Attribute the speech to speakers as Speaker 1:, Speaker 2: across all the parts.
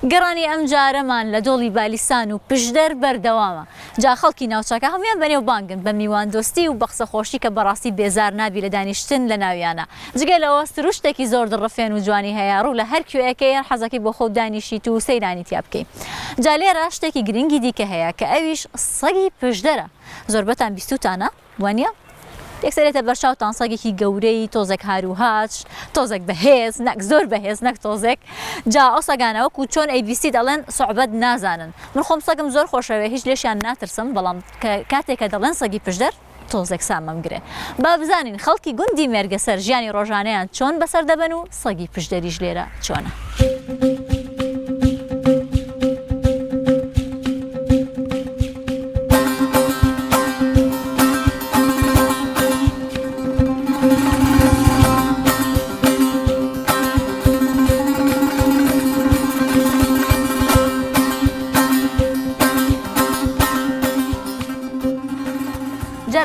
Speaker 1: گەڕانی ئەم جارەمان لە دۆڵی بالیسان و پشدەر بەردەوامە. جا خەڵکی ناوچەکە هەمویان بەنێو بانگن بە میواندۆستی و بە قسەخۆشی کە بەڕاستی بێزار نابی لە دانیشتن لە ناویانە. جگە لەوە سروشتێکی زۆر دڕفێن و جوانی هەیە ڕوو لە هەر کوێیەکەی حەزەکەی بۆ خۆ دانیشیت و سەیرانی تیا بکەیت. جا لێرە شتێکی گرنگی دیکە هەیە کە ئەویش سەگی پشدەرە. زۆربەتان بیستوتانە وانە؟ یەکسەرێتە بەرچاوتان سەگێکی گەورەی تۆزێک هاروهاچ، تۆزێک بەهێز، نەک زۆر بەهێز نەک تۆزێک. جا ئەو سەگانە وەکو چۆن ئەیبیسی دەڵێن سوعبەت نازانن. من خۆم سەگم زۆر خۆشەوێ هیچ لێشیان ناترسم، بەڵام کاتێکە دەڵێن سەگی پشدەر تۆزێک سامەم گرێ. با بزانین خەڵکی گوندی مێرگەسەر ژیانی ڕۆژانەیان چۆن بەسەر دەبن و سەگی پشدەریش لێرە چۆنە.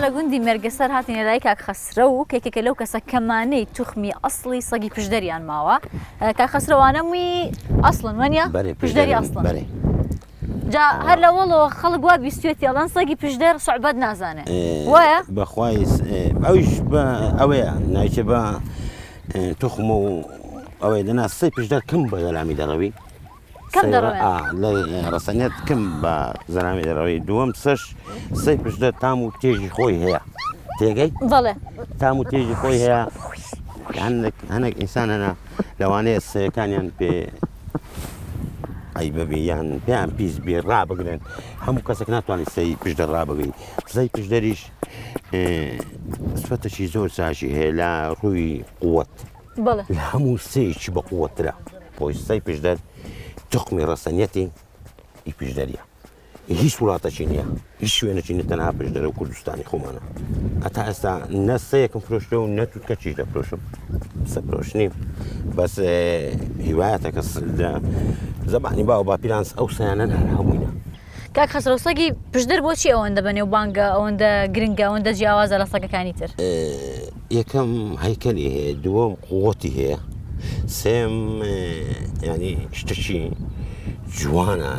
Speaker 1: لە گوندی مێرگەسەر هاتینە لای کاک خەسرە و کێکێکە لەو کەسە کەمانەی توخمی ئەسڵی سەگی پشدەریان ماوە. کاک خەسرەوانە مووی ئەسڵن وەنیا پشدەری ئەسڵن. جا هەر لە وەڵەوە خەڵک وا بیستوێتی ئەڵەن سەگی پشدەر سوعبەت نازانێت وایە؟
Speaker 2: بەخوای ئەویش بە ئەوەیە نایچە بە توخم و ئەوەی دەنا سەی پشدەر کەم بە زەلامی دەڕەوی.
Speaker 1: کەم دەڕەوێت
Speaker 2: لە ڕەسەنێت کەم بە زەلامی دەڕەوی. دووەم سەی پشدەر تام و تێژی خۆی هەیە. تێگەی؟
Speaker 1: بەڵێ
Speaker 2: تام و تێژی خۆی هەیە. هەنێک ئینسان هەنا لەوانەیە سەیەکانیان پێ ئەی بەبێ یان پێیان پیس بێ ڕابگرن. هەموو کەسێک ناتوانێت سەی پشدەر ڕابگەی. سەی پشدەریش سفەتێکی زۆر چاشی هەیە لە ڕووی قووەت.
Speaker 1: بەڵێ
Speaker 2: لە هەموو سەیەکی بە قووەترە. بۆی سەی پشدەر توخمی ڕەسەنیەتی ئی پشدەریە. هیچ وڵاتەکی نییە، هیچ شوێنێکی نیە تەنها پشدەرە و کوردستانی خۆمانە. هەتا ئێستا نە سەیەکم فرۆشتە و نە تووتکەچی دەفرۆشم. سەفرۆشنیم بەس هیوایەتەکە زەمانی باو باپیرانس ئەو سەیانە هەمووینە.
Speaker 1: کاک خەسرە سەگی پشدەر بۆچی ئەوەندە بەنێو بانگە ئەوەندە گرنگە ئەوەندە جیاوازە لە سەگەکانی تر؟
Speaker 2: یەکەم هەیکەلی هەیە، دووەم قووەتی هەیە، سێم ینی شتێکی جوانە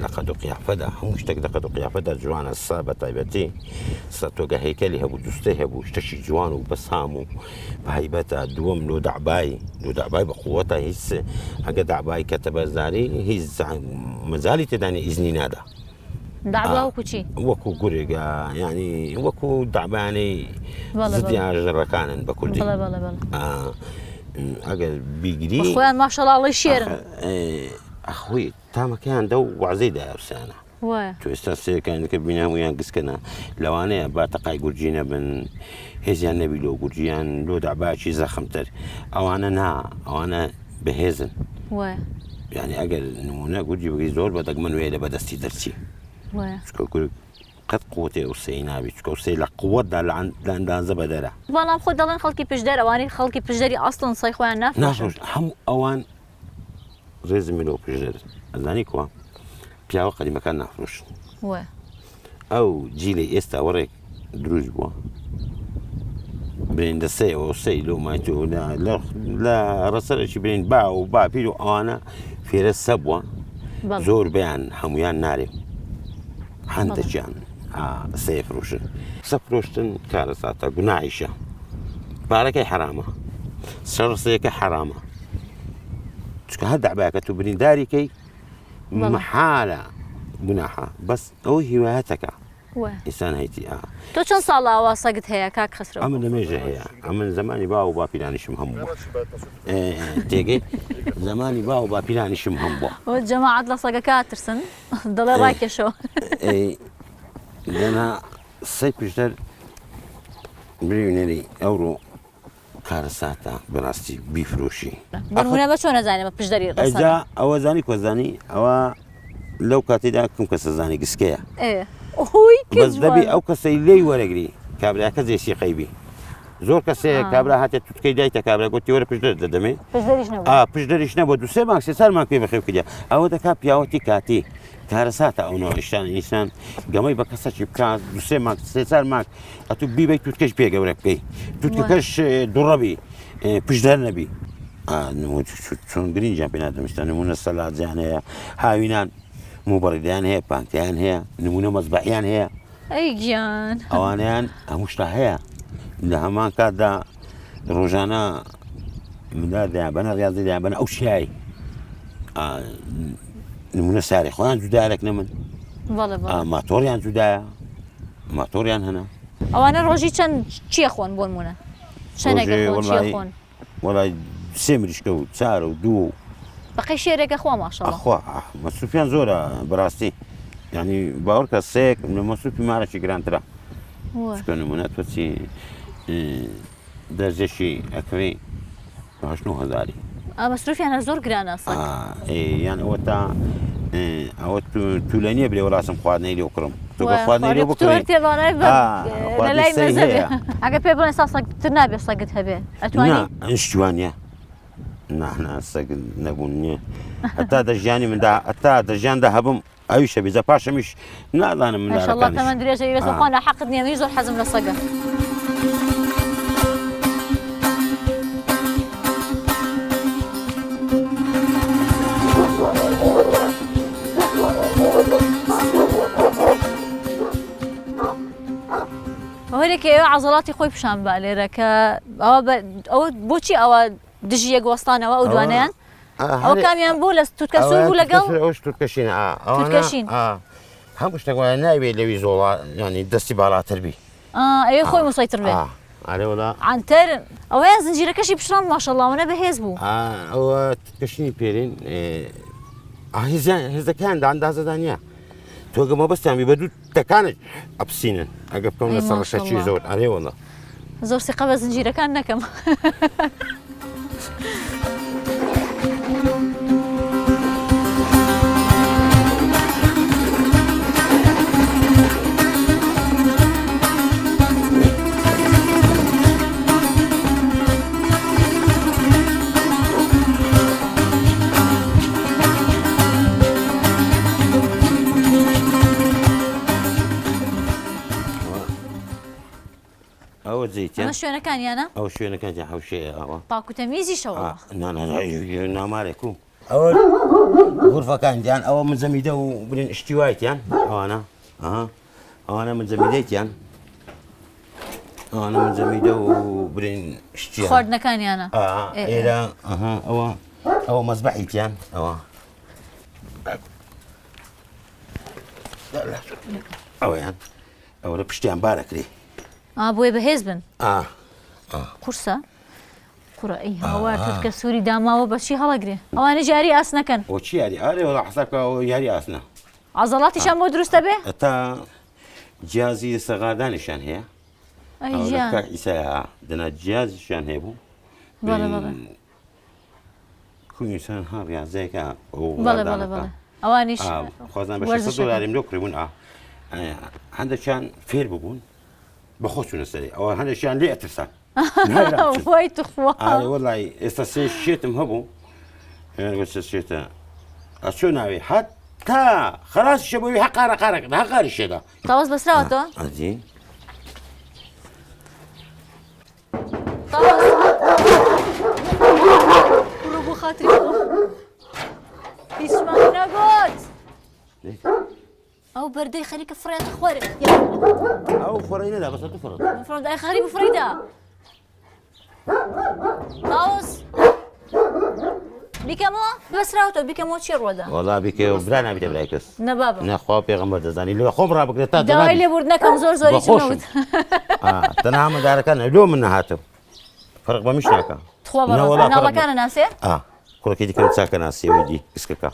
Speaker 2: لە قەد و قیافەدا. هەموو شتێک لە قەد و قیافەدا جوانە. سا بە تایبەتی تۆگە هەیکەلی هەبوو، دوستەی هەبوو، شتێکی جوان و بەسام و بە هەیبەتە. دووەم لۆ دەعبای بە قووەتە. هیچ ئەگە دەعبای کەتە بەرزاری هیچ مەجالی تێدانی ئیزنی نادا.
Speaker 1: دەعبا وەکو چی؟
Speaker 2: وەکو گورێگە ینی وەکو دەعبانەی زدی ئاژەڕەکانن بە کوردی. ئەگەر بیگری
Speaker 1: خۆیان ماشەڵاڵی شێرن.
Speaker 2: ئەخۆی تامەکەیان دە و وازەی دایەرسانە. تو ئێستا سەیەکانەکە بینامویان گسکەنە لەوانەیە با تەقای گورجی نەبن، هێزیان نەبی لۆ گورجیان لۆ دەعباکی زەخمتر. ئەوانە ئەوانە بەهێزن. یعنی ئەگەر نمونە گورجی بگەی زۆر بە دەگمەن وێ لە بەدەستی دەرچی. قەت قووەتێ ئەو سەی نابی چکە ئەو سەی لە قووەتدا لە ئەندازە بەدەرە.
Speaker 1: بەڵام خۆ دەڵێن خەڵکی پشدەر ئەوانەی خەڵکی پشدەری ئەسڵن سەی خۆیان نافرۆشن.
Speaker 2: هەموو ئەوان ڕێزمی لەو پشدەر ئەزانی کووە پیاوە قەدیمەکان نافرۆشن. ئەو جیلی ئێستا وەڕێک دروست بووە برێن دەسەیەوە سەی لۆ مایتۆ لە ڕەسەرێکی برێن با و باپیر و ئەوانە فێرە سە بووە زۆر بەیان هەمویان نارێ هەندێکیان سەیفرۆشن. سەفرۆشتن کارە ساتە گوناحیشە، پارەکەی حرامە، شەڕسەیەکە حرامە. چکە هەر دەعبایەکە تو برینداریکەی محالە گوناحە، بەس ئەو هیوایەتەکە ئینسان هەیتی.
Speaker 1: تۆ چەند ساڵە ئەوا سەگت هەیە کاک خەسرە؟
Speaker 2: ئەمە لەمێژە هەیە. ئەمە زمانی با و باپیرانیشم هەموو تێگەی زمانی با و باپیرانیشم هەم بووە.
Speaker 1: جەماعەت لە سەگەکە ترسن دەڵێ ڕاکێشەوە.
Speaker 2: لەنا سەی پشدەر بریێنەری ئەوڕۆ کارە ساتە بەڕاستی بیفرۆشی.
Speaker 1: بەنمونە بە چۆن نەزانێمە پشدەری ڕەسەن؟
Speaker 2: ئەوە زانی کۆزانی ئەوە لەو کاتێدا کەم کەسە زانی گسکەیە. بەس دەبی ئەو کەسەی لێی وەرەگری کابراکە جێسی قەیبی. زۆر کەسەیە کابرا هاتێت توتکەی دایتە کابرا گوتی وەرە پشدەر دەدەمێ پشدەریش نەبووە دوسێ مانگ سێ سەرمان پێ بەخێو کردیا. ئەوە دەکا پیاوەتی کاتی کارە ساتە ئەوەوە ئیشتان ئینسان گەمەی بە کەسەکی بکات دوسێ مانگ سێ سەر مانگ ئەتوو بیبەی توتکەش پێ گەورە بکەی توتکەکەش دوڕەبی پشدەر نەبی چۆن گرنجیان پێ نادەمشتە نمونە سەلاجیان هەیە هاوینان موبەڕیدیان هەیە پانتیان هەیە نمونە مەزبەحیان هەیە
Speaker 1: ئەی گیان
Speaker 2: ئەوانیان هەموو شتا هەیە لە هەمان کاتدا ڕۆژانە منداڵیان بەنە ڕاضیان بەنە ئەو شیایی نمونە ساری خۆیان جودارێک نە من ماتۆریان جودایە ماتۆریان هەنا
Speaker 1: ئەوانە ڕۆژی چەند چیە خۆن بۆ نمونە خۆن
Speaker 2: وڵای سێ مریشکە و چارە و دوو
Speaker 1: بەقی شێرێکە خوا ماشەڵڵا
Speaker 2: ئەخوا مەسروفیان زۆرە بەڕاستی یعنی باوەڕکە سێک لە مەسروفی مارەی گرانترە چکە نمونە تۆچی دەرجەشی ئەکڕی 8,000
Speaker 1: مەسروفیانە زۆر گرانە
Speaker 2: یان ئەوە تا ئەوە توولەنیە برێ وەڵاسم خواردنەی لێو کڕم تۆ بە خواردنەی لێ بکڕی
Speaker 1: ئەگە پێ بڵێن ساسەتر نابێت سەگت هەبێ ئەتوانێت
Speaker 2: شتوانە نانا سەگ نەبوون نییە هەتا دەژیانی مندا ئەتا دەژیاندا هەبم ئەویشە بێزە پاشەمیش نادانم
Speaker 1: من درێژە بێزەخوانا حەقت نییە زۆر حەزم لە سەگە هەرێکی ئێوە عەزەڵاتی خۆی پیشان با لێرە کە ئەوە بۆچی ئەوە دژی یەکوەستانەوە ئەو دوانیان ئەو کامیان بوو لە تووتکە سوور بوو لەگەڵ
Speaker 2: تووتکەشین هەموو شتێک وایە ناوێت لەوی زۆڵا ینی دەستی باڵاتر بی
Speaker 1: ئەوێ خۆی موسەیتر بێ عەنتەر ئەوەیان زنجیرەکەشی پیشڕان ماشەڵڵاوانە بەهێز بوو
Speaker 2: ئەوە تووتکەشینی پێرین هێزەکان ئەندازەدا نییە تۆگە مەبەستیان بی بە دوو تەکانت ئەپسینن ئەگە بکەم لە سەرڕەشەکی زۆر ئەرێ وەڵە
Speaker 1: زۆر سیقە بە زنجیرەکان نەکەم
Speaker 2: ئەوە جیتیان
Speaker 1: شوێنەکانیانە
Speaker 2: ئەو شوێنەکانی حوشەیە ئەوە
Speaker 1: پاکوتەمیزیشەوە
Speaker 2: نامارێکم ئەوە غورفەکانیان ئەوە مزەمیدە و برین شتیوایتیان ئەوانە ئەوانە مزەمیدەیتیان ئەوانە مزەمیدە و برین شتی
Speaker 1: خواردنەکانیانە
Speaker 2: ئێرە ئەوە مەزبەحیتیان ئەوەیان ئەوە لە پشتیان بارەکری
Speaker 1: بۆیە بەهێز بن قورسە قوڕە ئەی هاوار کە سووری داماوە بەچی هەڵەگرێ ئەوانە جاری ئاس نەکەن
Speaker 2: بۆچی یاری ئارێ وڵا حسابکەوە یاری ئاسنە
Speaker 1: عەزەڵاتیشان بۆ دروستە بێ
Speaker 2: تا جیازی سەغاردانیشان هەیە ئیسا دەنا جیازیشان هەیە بوو کوینسان هەڕیازەیەکە
Speaker 1: ئەوانیش
Speaker 2: خوازان بە $600 لۆ کڕبوون هەندێکیان فێر ببوون بەخۆ چوونە سەری ئەوە هەندێکیان لێ ئەترسان
Speaker 1: وای توخوا
Speaker 2: وەڵی ئێستا سێ شێتم هەبوو شێتە ئەچۆ ناوێ هەتا خەراسی شە بۆی هەقارەکە هەقاری شێدا
Speaker 1: تاوەز بەسراوەتەوە بۆ خاتری هیچمان نەگوت ئەو بەردەی خەریکە فڕێتە خوارێ
Speaker 2: ئەو فڕی نەدا بەسەر تو
Speaker 1: فڕدای خەری بفڕیدا تاوز بیکەمەوە بەسراوتەوە بیکەمەوە چی ڕۆدا
Speaker 2: وەڵا بیکەوە برا نابێتە برای کەس
Speaker 1: نەبابە
Speaker 2: نەخوا پێغەمبەر دەزانی لێ خۆم ڕابگرێت تا
Speaker 1: داوای لێبورد نەکەم زۆری چنەوت
Speaker 2: تەنها ئامادارەکان لۆ من نەهاتم فەرق بە میش ناکە
Speaker 1: ناوەکانە ناسێ
Speaker 2: کوڕەکەی دیکەم چاکە ناسیەوەی دی کسکەکە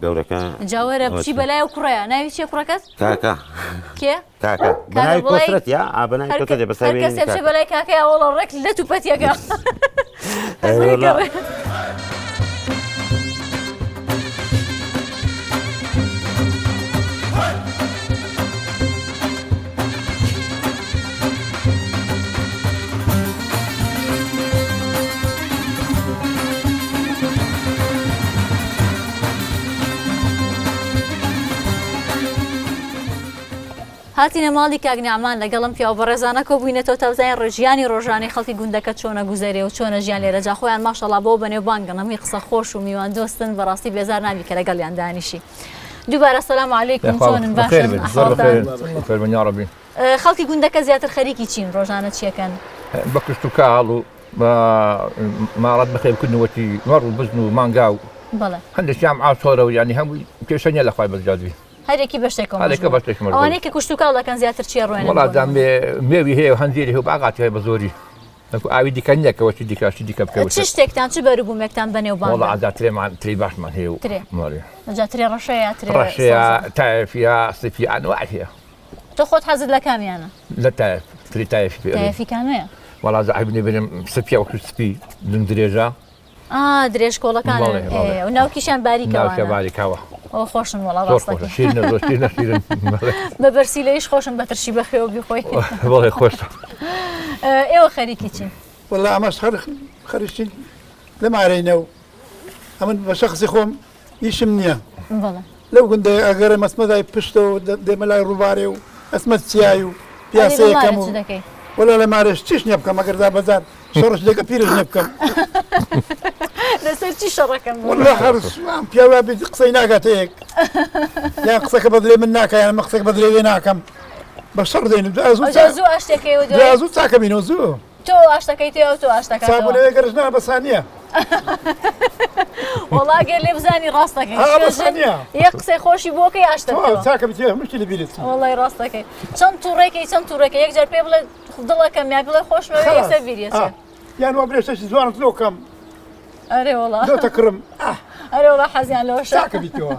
Speaker 2: گەورەکە
Speaker 1: جاوەرە بچی بەلای و کوڕەیە ناوی چیە کوڕەکەت
Speaker 2: کاکە
Speaker 1: کێ
Speaker 2: کاکە بەناوی کۆسرەت یا بەناوی کۆسرەت دێ بەسەر
Speaker 1: هەر کەسێ بچێ بەلای کاکەیە وەڵە ڕێک لە توپەتیەکە هاتینە ماڵی کاگنیامان لەگەڵم پیاوە بەڕێزانە کۆبووینەتەوە تەوزای ڕێژیانی ڕۆژانەی خەڵکی گوندەکە چۆنە گوزەرێ و چۆنە ژیان لێرە جا خۆیان ماشەڵا بۆ بەنێو بانگن هەمووی قسە خۆش و میوان دۆستن بەڕاستی بێزار نابی کە لەگەڵیان دانیشی. دووبارە سەلام عەلەیکم چۆنن باشن خەڵکی گوندەکە زیاتر خەریکی چین ڕۆژانە چیەکەن؟
Speaker 3: بە کشت و کاڵ و ماڕەت بەخێبکردنەوەتی مەڕ و بزن و مانگا و هەندێکیان ئاسۆرە و ینی هەمووی پێشەنیە لە خوای بەزیادوی
Speaker 1: هەرێکی بەشتێکەوە ئەوانەیە کە کوشت و کاڵ دەکەن زیاتر چیە ڕۆێنن؟
Speaker 3: وەڵام مێوی هەیە و هەندێری هەیە و باغاتی هەیە بە زۆری ئاوی دیکە نیەکەوەی دیکاشی دیکە بکەوت
Speaker 1: چ شتێکتان چ بەروبوومێکتان بەنێو بانگ؟
Speaker 3: وەڵا ئازاترێمان تری باشمان هەیە و
Speaker 1: جا ترێ ڕەشەیە
Speaker 3: ڕەشەیە تایفیا سفی ئەنواع هەیە.
Speaker 1: تۆ خۆت حەزت لە کامیانە؟
Speaker 3: لە تری
Speaker 1: تایفی کامەیە؟
Speaker 3: وەڵا زەحیبنێ بێنم سپیا و سپی دن درێژە
Speaker 1: درێژ کۆڵەکان و ناوکیشان
Speaker 3: باریکاوە
Speaker 1: ئەو خۆشن وەڵا ڕاستەکەی بە بەرسی لەیش خۆشم بەترشی بەخێوە بیخۆی
Speaker 3: وەڵێ خۆش.
Speaker 1: ئێوە خەریکی چین؟
Speaker 4: وەڵا ئەمەش خەریکین لەمارەینە و ئەمن بە شەخصی خۆم ئیشم نییە لەو گوندە ئەگەرە مەسمەدای پشتەوە دێمە لای ڕووبارێ و ئەسمەت چیایی و پیاسەیەکەم و وەلا لە مارێش چیش نییە بکەم ئەگەردا بەزار شەڕش لەکە پیرش نیە بکەم
Speaker 1: لەسەر چی شەڕەکەم
Speaker 4: پیاوە قسەی ناکاتەیەک یان قسەکە بەدرێ من ناکە یان قسەک بەدرێ ناکەم بە شەڕ دێنم
Speaker 1: زوو ئاشتەکەی
Speaker 4: زوو چاکەمینەوە زوو
Speaker 1: تۆ ئاشتەکەی تێ تۆ ئاشتەکە
Speaker 4: چابونەوەی گەرجنا بەسانیە
Speaker 1: وەڵا گەر لێ بزانی ڕاستەکەی یەک قسەی خۆشی بۆکەی ئاشتەکەی
Speaker 4: چاکە بتێ هەمووشی لە بیرێت
Speaker 1: وەڵای ڕاستەکەی چەند تووڕێکی یەکجار پێ بڵێ دڵەکەم یا بڵێ خۆشمەوە یەکسەر بیرێت
Speaker 4: یان وا برێشتەشی زوانت لۆکەم
Speaker 1: ئەرێ وەڵا
Speaker 4: دۆتە کڕم
Speaker 1: ئەرێ وەڵا حەزیان لەوە
Speaker 4: چاکە بیتەوە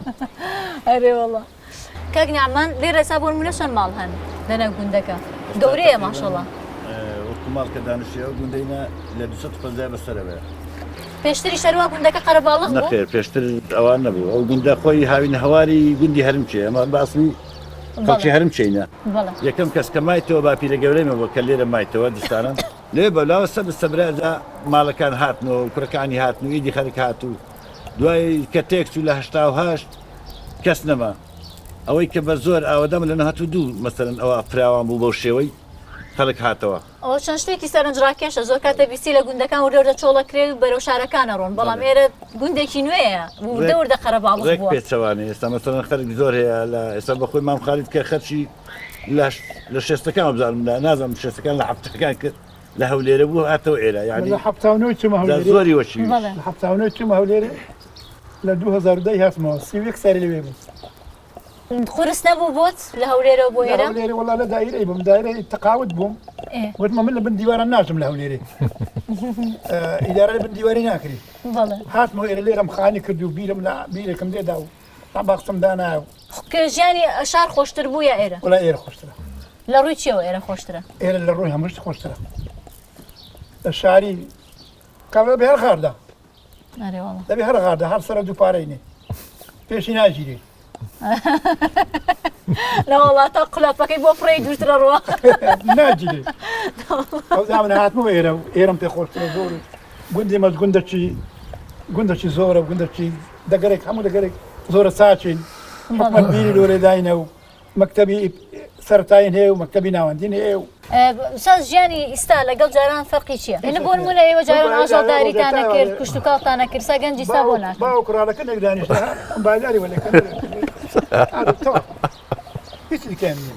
Speaker 1: ئەرێ وەڵا کاگنیامان لێرە سا بۆ نمونە چەند ماڵ هەن لەنێو گوندەکە گەورەیە ماشەڵڵا
Speaker 5: ماڵ کە دانیشتیەوە گوندەینە لە 250 بەسەرەوەیە
Speaker 1: پێشتری شەروا گوندەکە قەرەباڵغ بوو؟
Speaker 5: نەخێر پێشتر ئەوان نەبوو ئەو گوندە خۆی هاوین هەواری گوندی هەرمچێ ئەمە باسی خەڵکی هەرمچینە یەکەم کەس کە مایتەوە باپیرە گەورەیمە بۆ کە لێرە مایتەوە دستانن لێ بەلاوە سەر سەبرەدا ماڵەکان هاتنەوە و کوڕەکانی هاتن و ئیدی خەرک هاتوو دوای کە تێکس و لە 1970 کەس نەما ئەوەی کە بە زۆر ئاوەدەم لە نەهاتوو دوو مەسەرن ئەوە فراوان بوو بەو شێوەی خەڵک هاتەوە
Speaker 1: ئەو چەند شتێکی سەرنجڕاکێشە زۆر کاتە بیستی لە گوندەکان وردە چۆڵەکرێ و بەرەو شارەکانە ڕۆن بەڵام ئێرە گوندێکی نوێیە وردە قەرەباڵغ بووە
Speaker 5: پێچەوانێ ئێستا مەسەرەن خەرک زۆر هەیە لە ئێستا بەخۆی مام خالید کە خەرچی لە شێستەکان بزانم نازانم شێستەکان لە حەفتەکان کرد لە هەولێرە بوو هاتەوە ئێرە یعنی
Speaker 4: لە حەفتاونەوەی چوومە هەولێرە
Speaker 5: زۆری وەچی
Speaker 4: لە حەفتاونەوەی چوومە هەولێرە لە 2010 هاتمەوە 31 ساڵی لەوێ بوو
Speaker 1: خورس نەبوو بۆت لە هەولێرە بۆ ئێرە؟
Speaker 4: هەولێرە وەڵا لە دایرەی بووم دایرەی تەقاوت بووم وتمە من لە بن دیوارە ناژم لە هەولێرە ئیدارە لە بن دیواری ناکری هاتمەوە ئێرە لێرەم خانی کرد و بیرم لە بیرێکم لێدا و تا باخچم دانایە
Speaker 1: کە ژیانی شار خۆشتر بوو یا ئێرە؟
Speaker 4: وەڵا ئێرە خۆشترە
Speaker 1: لە ڕووی چیەوە ئێرە خۆشترە؟
Speaker 4: ئێرە لە ڕووی هەمووشت خۆشترە شاری کابرا بە هەر غاردا دەبێ هەر غاردا هەر سەرە دووپارەینێ پێشی ناگیری
Speaker 1: لە وڵاتە قولاپەکەی بۆ فڕی دوورترە ڕوە
Speaker 4: ناگیری ئەو زامنە هاتمەوە ئێرە و ئێرەم پێ خۆشترە زۆر گوندی مەز گوندەکی زۆرە و گوندەکی دەگەرێک هەموو دەگەرێک زۆرە ساچین حکومەت بیری لۆرێ داینە و مەکتەبی سەرتاین هەیە و مەکتەبی ناوەندین هەیە و
Speaker 1: ساز ژیانی ئیستا لەگەڵ جاران فەرقی چییە؟ ئێنە بۆ نمونە ئێوە جاران ئاژاداریتانە کرد کوشت و کاڵتانە کرد سا گەنجی ستا بۆ ناکەن
Speaker 4: باو کوڕالەکە نێک دانیشتە بازاری وەلەکە هیچ دیکەم نییە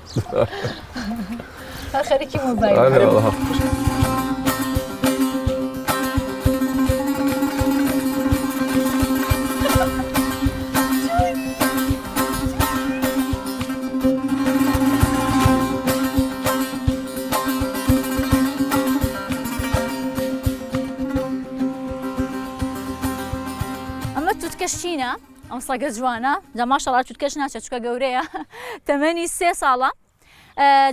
Speaker 1: هەر خەریکی موبایل چینە ئەم سەگە جوانە جا ماشەڵڵا چوتکەش ناچێت چکە گەورەیە تەمەنی 3 ساڵە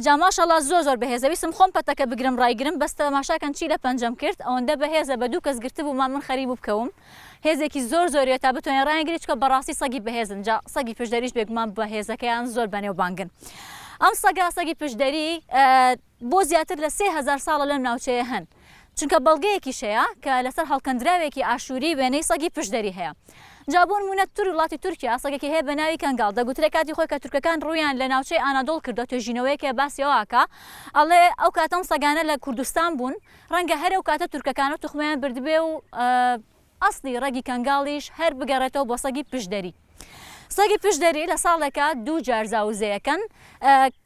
Speaker 1: جا ماشەڵڵا زۆر بەهێزە ویستم خۆم پەتەکە بگرم ڕایگرم بەس تەماشاکەن چی لە پەنجەم کرد ئەوەندە بەهێزە بە دوو کەس گرتبوومان من خەریب بکەوم هێزێکی زۆریە تا بتوانێت ڕایگریت چکە بەڕاستی سەگی بەهێزن جا سەگی پشدەریش بێگومان بەهێزەکەیان زۆر بەنێو بانگن ئەم سەگی پشدەری بۆ زیاتر لە 3000 ساڵە لەم ناوچەیە هەن چونکە بەڵگەیەکیش هەیە کە لەسەر هەڵکەندراوێکی ئاشووری وێنەی سەگی پشدەری هەیە جابۆ نمونە وڵاتی تورکیا سەگێکی هەیە بە ناوی کەنگاڵ دەگوترێت کاتی خۆی کە تورکەکان ڕوویان لە ناوچەی ئانادۆڵ کردو توێژینەوەیەکە باسیەوەکە ئەڵێ ئەو کاتەم سەگانە لە کوردستان بوون ڕەنگە هەرێ و کاتە تورکەکانە توخمیان بردبێ و ئەسلی ڕێگی کەنگاڵیش هەر بگەڕێتەوە بۆ سەگی پشدەری. سەگی پشدەری لە ساڵێکە 2 جار زاوزەیەکەن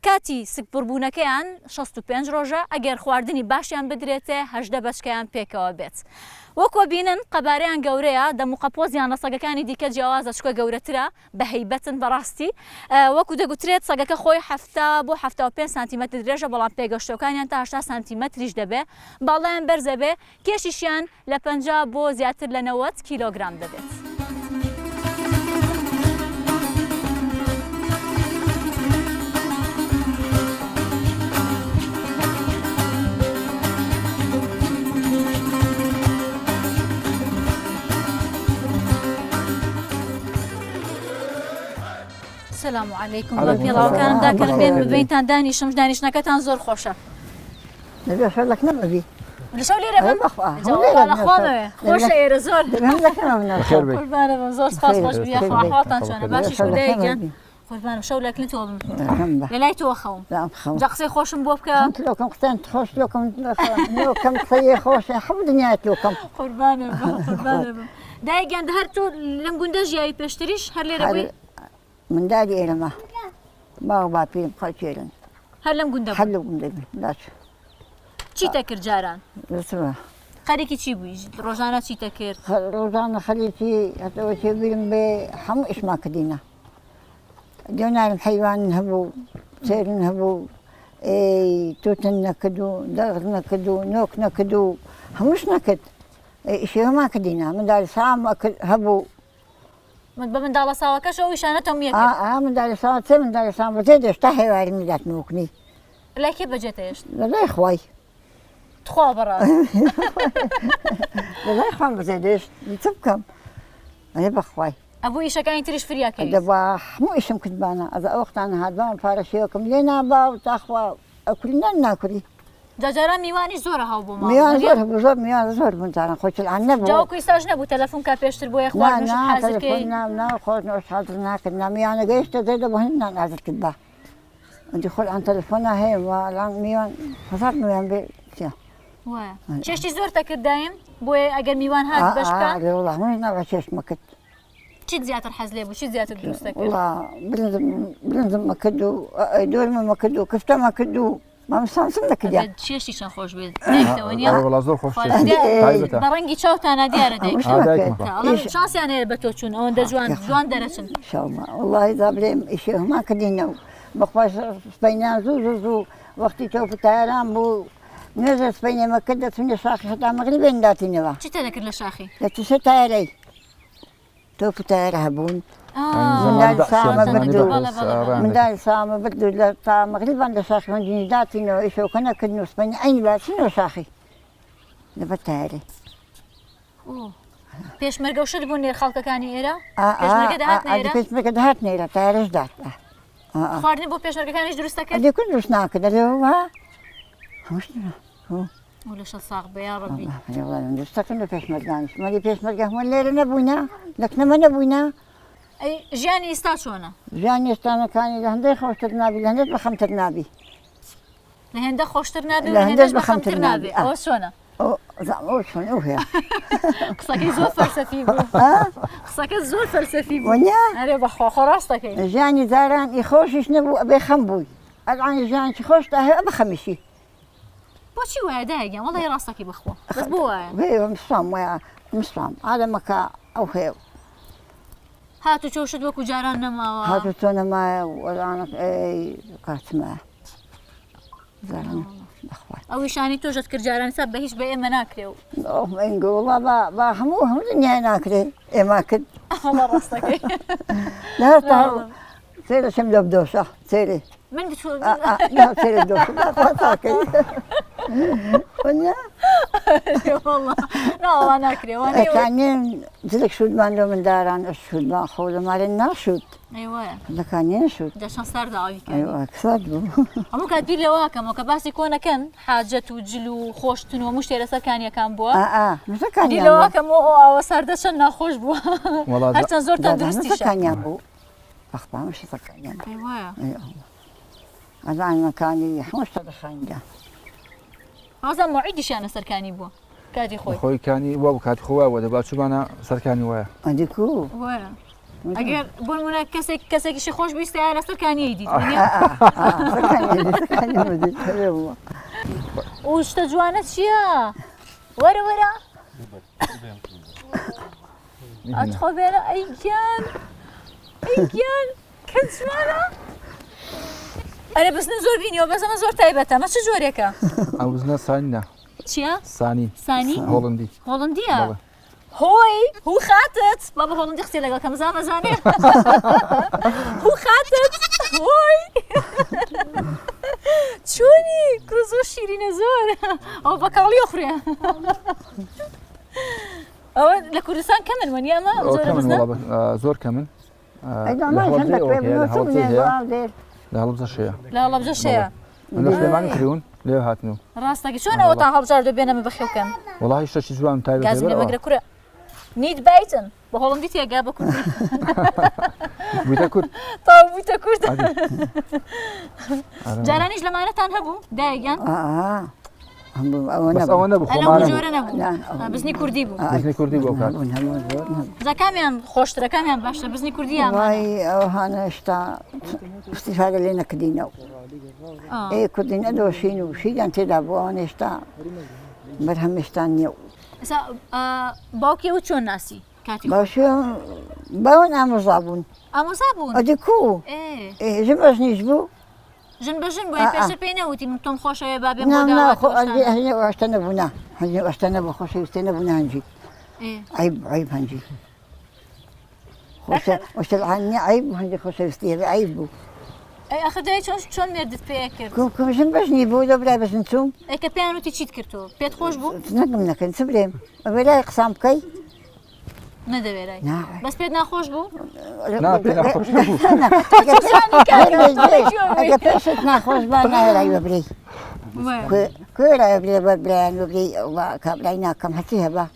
Speaker 1: کاتی سکپڕبوونەکەیان 65 ڕۆژە ئەگەر خواردنی باشیان بدرێتێ 18 بەچکەیان پێکەوە بێت. وەکوە بینن قەبارەیان گەورەیە دەموقەپۆزیان لە سەگەکانی دیکە جیاوازە چکە گەورەترە بە هەیبەتن بەڕاستی وەکو دەگوترێت سەگەکە خۆی 70 بۆ 75 سانتیمەتر درێژە بەڵام پێگەشتەکانیان تا 80 سانتیمەتریش دەبێ باڵیان بەرزە بێ کێشیشیان لە 50 بۆ زیاتر لە 90 کیلۆگرام دەبێت. السلام عليكم بەڵاوکانم داکەن بێن ببینتان دانیشم دانیشتنەکەتان زۆر خۆشە.
Speaker 6: لەبێ لەک نەبی
Speaker 1: لەشەو لێرە بخوامەوێ خۆشە ئێرە زۆر قوربانە زۆر سپاس خۆش بیا خواهاتان چۆنە باشی شودەیەکیان قوربانم شەو لەکن تۆ لە لای تۆ خەوم جا قسەی خۆشم بۆ بکە
Speaker 6: لۆکەم قسەن خۆش لۆکەم قسەی خۆشە هەموو دنیای لۆکەم
Speaker 1: قوربانە دایگەن هەر تۆ لەم گوندە ژیاوی پێشتریش هەر لێرە بووی
Speaker 6: منداڵی ئێرەمە باو باپیرم خەڵکێرن
Speaker 1: هەر لەم گوندە
Speaker 6: هەر لە گوندە لاچ
Speaker 1: چیتە کرد جاران
Speaker 6: دەسەوە
Speaker 1: خەریکی چی بووی ڕۆژانە چیتە کرد
Speaker 6: ڕۆژانە خەریکی هەتەوە چێ بیرم بێ هەموو ئیشما کردینە دوێنارم حەیوانن هەبوو سێرن هەبوو توتن نەکردو دەغر نەکردو نۆک نەکردو هەمووش نەکرد ئیشێوەما کردینە منداڵی سام هەبوو
Speaker 1: بە منداڵە ساوەکەش ئەو ئیشانە تۆ میەکە
Speaker 6: منداڵی ساوە چێ منداڵی سام بەجێ دێشتا هێواری میدات نوکنی
Speaker 1: لای کێ بەجێتە هێشت
Speaker 6: لەلای خوای
Speaker 1: تخوا بەڕاست
Speaker 6: لەلای خوام بەجێ دێشت چ بکەم ئەێ بەخوای
Speaker 1: ئەبوو ئیشەکانی تریش فریاکەی
Speaker 6: دەبا هەموو ئیشم کردبانە ئەز ئەو وەختانە هاتبام پارەشێوەکەم لێ نابا و تاخوا ئەکولی ناکوری
Speaker 1: جاجاران میوانی زۆرە هاو بۆ
Speaker 6: میوان زۆر هەبوو زۆر میوان زۆر بوونتانە خۆچلان نەبوو
Speaker 1: جاوەکوی ساژ نەبوو تەلەفۆن کا پێشتر بۆیە خواردنش حازرکەی
Speaker 6: خۆشنەوەش حازر ناکرد میوانە گەیشتە دەی دەبە هەندان ئازر کرد بە ئەندی خۆل ئەم تەلەفۆنا هەیە وەڵام میوان هەزار میوان بێ
Speaker 1: وایە چێشتی زۆر تەکرددایم بۆیە ئەگەر میوان هات بەشکە
Speaker 6: وڵا هەمووی ناوە چێشمە کرد
Speaker 1: چیت زیاتر حەز لێ بوو چیت زیاتر دروست دەکرد
Speaker 6: برنجمە کرد و دۆرمەمە کرد و کفتەمە کرد و مامسانسم دەکردیا
Speaker 1: چێشتی چەند خۆش بێت
Speaker 3: زۆر خۆش
Speaker 1: بە ڕەنگی چاوتانە دیارە شانسیان هەیە بە تۆ چوون ئەوەندە جوان دەرەچن
Speaker 6: وڵی دابرێم ئیشێ هەما کردینەوە بەخواش سپەینیان زوو وەختی تۆ تایاران بوو نوێژە سپەینێمە کرد دەچونێ شاخی هەتا مەغری بێنداتینەوە
Speaker 1: چیتە دەکرد لە شاخی
Speaker 6: لە تووشە تایارەی تۆ تایارە هەبوون منداڵی سامە بردو منداڵی سامە بردو لە تا مەغریبان لە شاخی هەنجینی داتینەوە ئیشەوەکە نەکردن و سپەینی ئەینی باشینەوە شاخی لەبەر تایارەی
Speaker 1: پێشمەرگە و شت بوون نێر خەڵکەکانی ئێرە
Speaker 6: پێشمەرگە دەهات نێرە تایارەش دات
Speaker 1: خواردنی بۆ پێشمەرگەکانیش دروست دەکرد
Speaker 6: دیکن دروست ناکرد دەرێەوە هەمووش
Speaker 1: لە شە ساغ بە یا ڕەبی
Speaker 6: دروستەکەن لە پێشمەرگانیش مەلی پێشمەرگە هەموو لێرە نەبووینە لەکنەمە نەبووینە
Speaker 1: ژیانی ئێستا چۆنە
Speaker 6: ژیانی ئێستانەکانی لە هەندێک خۆشتر نابی لە هەندێک بەخەمتر نابی
Speaker 1: لە هێندە خۆشتر نابی لە هێندەش بەخەمتر نابی ئەوە چۆنە
Speaker 6: چۆن ئەو هەیە
Speaker 1: قسەکەی زۆر فەلسەفی بوو قسەکە زۆر فەلسەفی بوو ئەرێ بەخوا خۆڕاست دەکەی
Speaker 6: ژیانی جاران ئی خۆشیش نەبوو ئەبێ خەم بووی ئەڵانی ژیانکی خۆشتا هەیە بەخەمیشی
Speaker 1: بۆچی وایە دایگەن وەڵی ڕاستەکەی بخۆ بەس بۆ وایە
Speaker 6: بێ مسام وایە مسام ئادەمەکە ئەو هەیە
Speaker 1: هاتو چۆشت وەکو جاران نەماوە
Speaker 6: هاتو تۆ نەمایە وەڵانە کاتمە زاران بەخوات
Speaker 1: ئەوی شانی تۆژت کرد جاران سا بە هیچ بە ئێمە ناکرێ و
Speaker 6: ئەومەنگە وڵا با هەموو دنیای ناکرێ ئێمە کرد
Speaker 1: ڕاستەکەی
Speaker 6: نهێشتا سێرە شەم لە بدۆشە سێرێ
Speaker 1: من بتوە
Speaker 6: سێرە دۆشە
Speaker 1: والله لا ناكري وانا
Speaker 6: كانين زلك شود ما له من داران الشود ما خوله ما لنا شود
Speaker 1: ايوه
Speaker 6: لكانين شود
Speaker 1: داشان صار دعوي كان
Speaker 6: ايوه كسبوا
Speaker 1: همو كاتبين لواكم وكباسي كونا كان حاجة وجلو خوشتن ومشتري سكانيا كان بوا
Speaker 6: مش كان
Speaker 1: دي لواكم او صار داشان ناخوش بوا
Speaker 3: والله
Speaker 1: هرتن زورتن درستي
Speaker 6: كان يابو اخبار مش كان
Speaker 1: ايوه
Speaker 6: ايوه هذا عن مكاني حمش تدخل ده
Speaker 1: هذا معيدش انا سركاني بوا كاتي خوي
Speaker 3: خوي كاني وابو كات خوا ودابا شو انا سركاني وياه
Speaker 6: عندكو
Speaker 1: واه اگر بون منا کسی که خوش بیسته على سرکانی ایدید
Speaker 6: سركاني
Speaker 1: وش تجوانت شيا ورا ادخل بينا ايجان كنت جوانا انا بس نزور فينيو بس انا زور تايبتا ما شو جوريكا
Speaker 3: او بزنا سانينا
Speaker 1: شيا
Speaker 3: ساني
Speaker 1: هولندي
Speaker 3: هولندية
Speaker 1: هو خاتت بابا هولندي اختي لقى كم زاني هو خاتت هوي شوني كروزو شيرين زور او بكالي اخرى او لكردستان كمل من ياما
Speaker 3: زور كمل زور كمل
Speaker 6: ايضا ما عندك بيبنوسو
Speaker 3: لا هلبزة شيء
Speaker 1: لا والله بجا شيء
Speaker 3: أنا سليمان كريون ليه هاتنو
Speaker 1: راستك شلون هو تاع هالبجار دو بينا مبخيوكم
Speaker 3: والله إيش تشي جوان تايبة
Speaker 1: لازم نمقرا كرة نيد بايتن بهولنديتي جابا كرة
Speaker 3: بيتاكل
Speaker 1: طاو بيتاكل جارانيش لما أنا تنهبو دايجان
Speaker 3: بس أنا بخو
Speaker 1: أنا وجورا نبو بزني كردي بو
Speaker 3: بزني كردي بو كات
Speaker 1: إذا كاميان خوشترا كاميان باشترا بزني كردي أما
Speaker 6: واي هانا اشتا استفادة لنا كدينا ايه كدينا دوشينو شيدان تدابو انا اشتا برهم اشتانيو
Speaker 1: إذا باوكي وشون ناسي كاتي
Speaker 6: باشو باون امزابون
Speaker 1: أموزابون
Speaker 6: اديكو
Speaker 1: إيه
Speaker 6: جمعش نجبو
Speaker 1: جن بجن بوي بيش بينوتي من توم خوشة يا بابي
Speaker 6: نعم لا
Speaker 1: مودا
Speaker 6: هني واشتنبونا هني واشتنبو خوش يستنبونا هنجي
Speaker 1: إيه
Speaker 6: عيب هنجي خوش عني عيب هنجي خوش يستير عيبو
Speaker 1: أي أخدي شون مردت بيكر
Speaker 6: كم جنبش نيبو دبلا بس نتوم
Speaker 1: أي كبيانو تشيت كرتو بيت خوش بو
Speaker 6: نقم نكن سبريم ولا قسام كي
Speaker 1: نده وراي
Speaker 6: نعم
Speaker 1: بس بيت ناخوش بو
Speaker 3: لا بينا خوش بو
Speaker 6: اگه پیشت نخوش با نه وبري كورا وبري بران وبري وكابلاينا كم هتيها با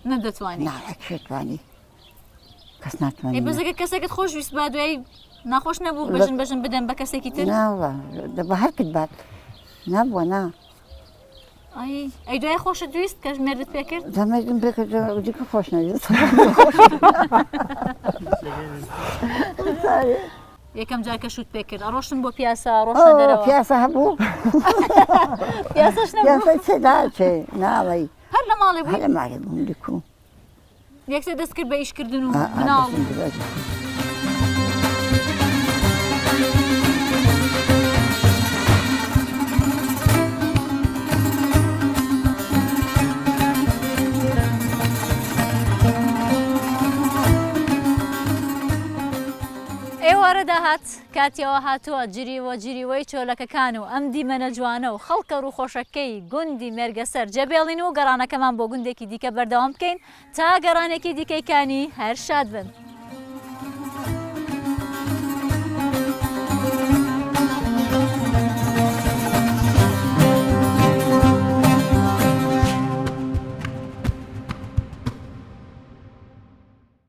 Speaker 1: نده تواني
Speaker 6: نعم اكشت واني كسنات واني
Speaker 1: أي بس أجا كساكت خوش بس بعد وي ناخوش نبو بجن بدن بكسي كتير
Speaker 6: نا والله دبا هركت بات نبوا نا
Speaker 1: أي دوای خوش دویست که مردت بکر
Speaker 6: زمان بکر دیگه خوش نجست
Speaker 1: یکم جای کشوت بکر آروشتن با پیاسه آروشتن دروا
Speaker 6: پیاسه هبو
Speaker 1: پیاسهش نبود
Speaker 6: پیاسه صدا چه نه وای
Speaker 1: هر لماله بود
Speaker 6: هر لماله بود دیکو
Speaker 1: یک سه دست کرد به ایش کردن و منال ئێوارە داهات کاتیەوە هاتووە جریوەی چۆلەکەکان و ئەم دیمەنە جوانە و خەڵکە ڕووخۆشەکەی گوندی مێرگەسەر جێبێڵین و گەڕانەکەمان بۆ گوندێکی دیکە بەردەوام بکەین تا گەڕانێکی دیکەیکانی هەر شاد بن.